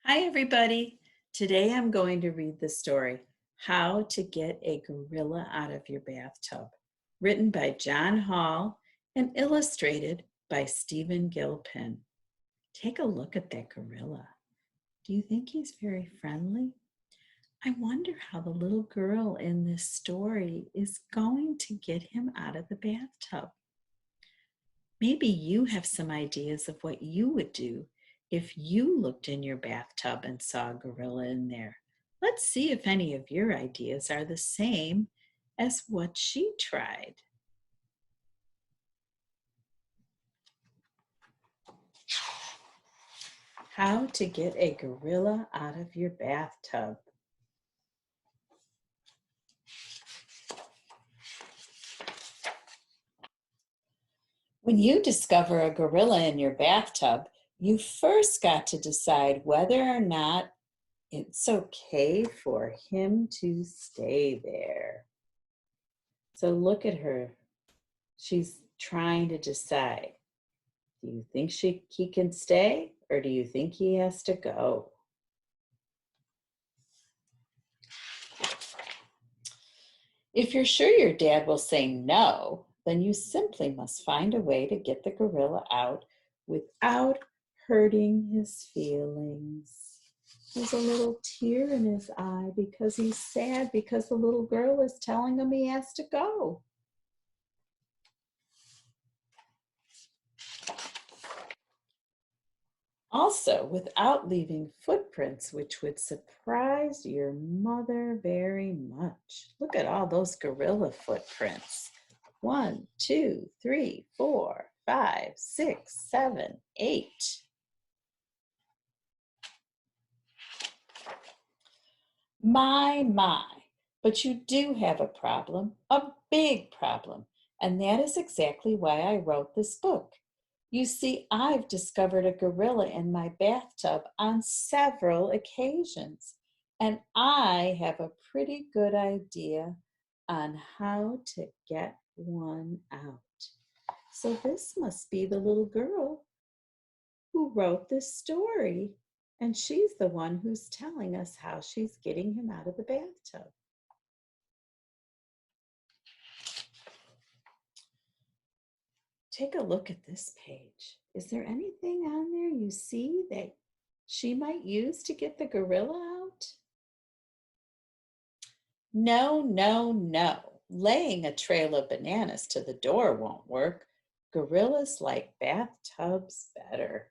Hi, everybody. Today I'm going to read the story, How to Get a Gorilla Out of Your Bathtub, written by John Hall and illustrated by Stephen Gilpin. Take a look at that gorilla. Do you think he's very friendly? I wonder how the little girl in this story is going to get him out of the bathtub. Maybe you have some ideas of what you would do if you looked in your bathtub and saw a gorilla in there. Let's see if any of your ideas are the same as what she tried. How to get a gorilla out of your bathtub. When you discover a gorilla in your bathtub, you first got to decide whether or not it's okay for him to stay there. So look at her. She's trying to decide. Do you think he can stay or do you think he has to go? If you're sure your dad will say no, then you simply must find a way to get the gorilla out without hurting his feelings. There's a little tear in his eye because he's sad because the little girl is telling him he has to go. Also, without leaving footprints, which would surprise your mother very much. Look at all those gorilla footprints. 1, 2, 3, 4, 5, 6, 7, 8. My. But you do have a problem, a big problem. And that is exactly why I wrote this book. You see, I've discovered a gorilla in my bathtub on several occasions, and I have a pretty good idea on how to get one out. So this must be the little girl who wrote this story, and she's the one who's telling us how she's getting him out of the bathtub. Take a look at this page. Is there anything on there you see that she might use to get the gorilla out? No. Laying a trail of bananas to the door won't work. Gorillas like bathtubs better.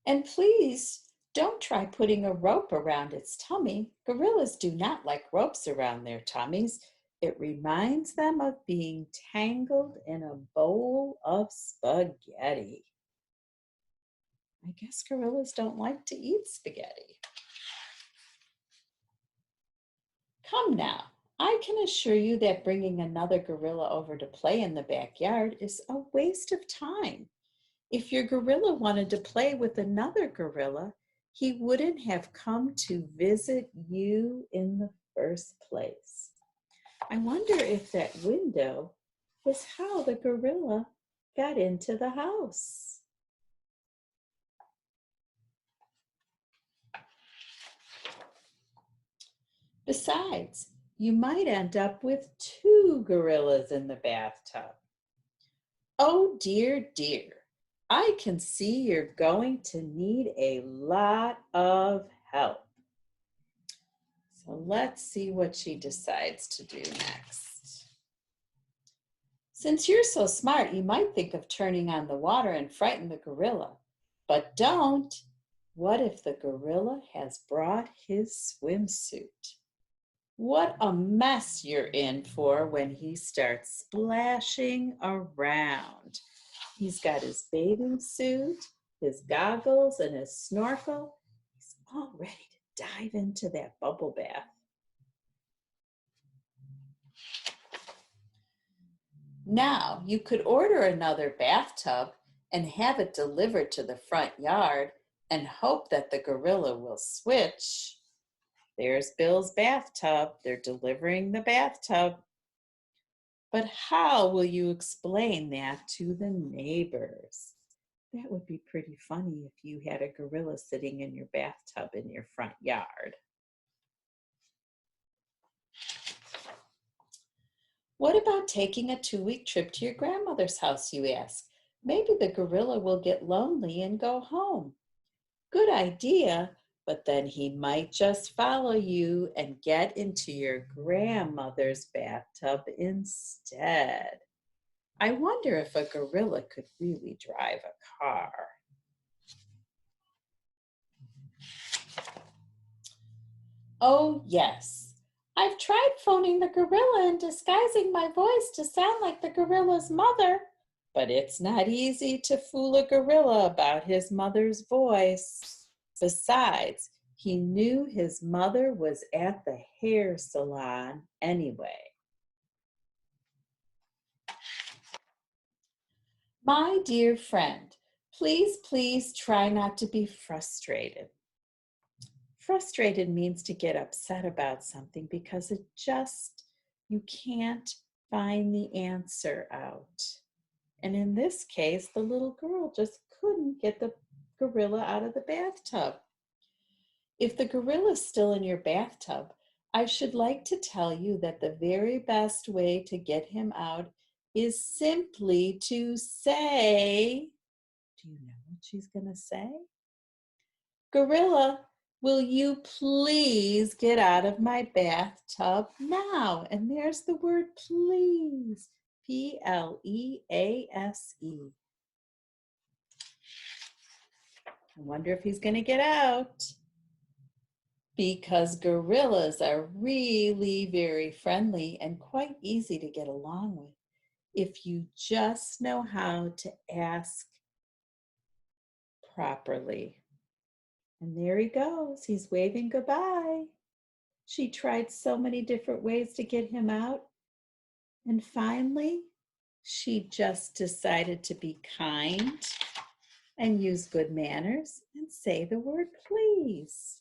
And please don't try putting a rope around its tummy. Gorillas do not like ropes around their tummies. It reminds them of being tangled in a bowl of spaghetti. I guess gorillas don't like to eat spaghetti. Come now, I can assure you that bringing another gorilla over to play in the backyard is a waste of time. If your gorilla wanted to play with another gorilla, he wouldn't have come to visit you in the first place. I wonder if that window is how the gorilla got into the house. Besides, you might end up with two gorillas in the bathtub. Oh dear. I can see you're going to need a lot of help. So let's see what she decides to do next. Since you're so smart, you might think of turning on the water and frighten the gorilla. But don't. What if the gorilla has brought his swimsuit? What a mess you're in for when he starts splashing around. He's got his bathing suit, his goggles, and his snorkel. He's all ready to dive into that bubble bath. Now, you could order another bathtub and have it delivered to the front yard and hope that the gorilla will switch. There's Bill's bathtub. They're delivering the bathtub. But how will you explain that to the neighbors? That would be pretty funny if you had a gorilla sitting in your bathtub in your front yard. What about taking a 2-week trip to your grandmother's house, you ask? Maybe the gorilla will get lonely and go home. Good idea, but then he might just follow you and get into your grandmother's bathtub instead. I wonder if a gorilla could really drive a car. Oh, yes. I've tried phoning the gorilla and disguising my voice to sound like the gorilla's mother, but it's not easy to fool a gorilla about his mother's voice. Besides, he knew his mother was at the hair salon anyway. My dear friend, please try not to be frustrated. Frustrated means to get upset about something because you can't find the answer out. And in this case, the little girl just couldn't get the gorilla out of the bathtub. If the gorilla is still in your bathtub, I should like to tell you that the very best way to get him out is simply to say, do you know what she's going to say? Gorilla, will you please get out of my bathtub now? And there's the word please, Please. I wonder if he's going to get out. Because gorillas are really very friendly and quite easy to get along with if you just know how to ask properly. And there he goes. He's waving goodbye. She tried so many different ways to get him out. And finally, she just decided to be kind and use good manners and say the word please.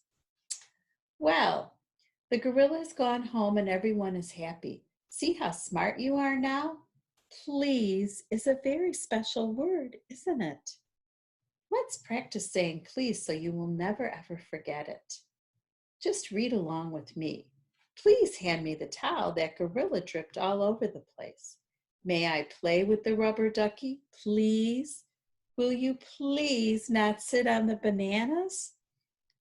Well, the gorilla's gone home and everyone is happy. See how smart you are now? Please is a very special word, isn't it? Let's practice saying please so you will never ever forget it. Just read along with me. Please hand me the towel. That gorilla dripped all over the place. May I play with the rubber ducky, please? Will you please not sit on the bananas?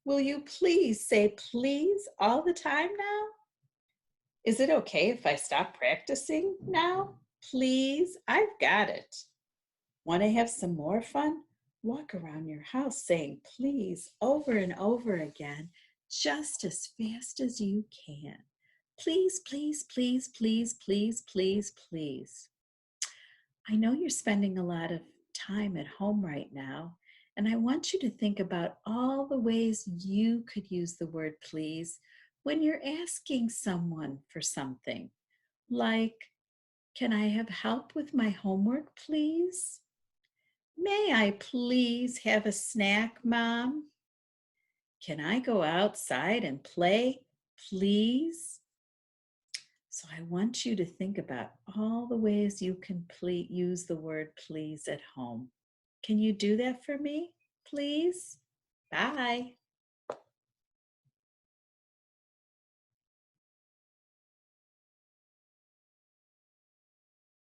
Will you please say please all the time now? Is it okay if I stop practicing now? Please, I've got it. Want to have some more fun? Walk around your house saying please over and over again, just as fast as you can. Please, please, please, please, please, please, please. I know you're spending a lot of time at home right now, and I want you to think about all the ways you could use the word please when you're asking someone for something. Like, can I have help with my homework, please? May I please have a snack, Mom? Can I go outside and play, please? So I want you to think about all the ways you can use the word please at home. Can you do that for me, please? Bye.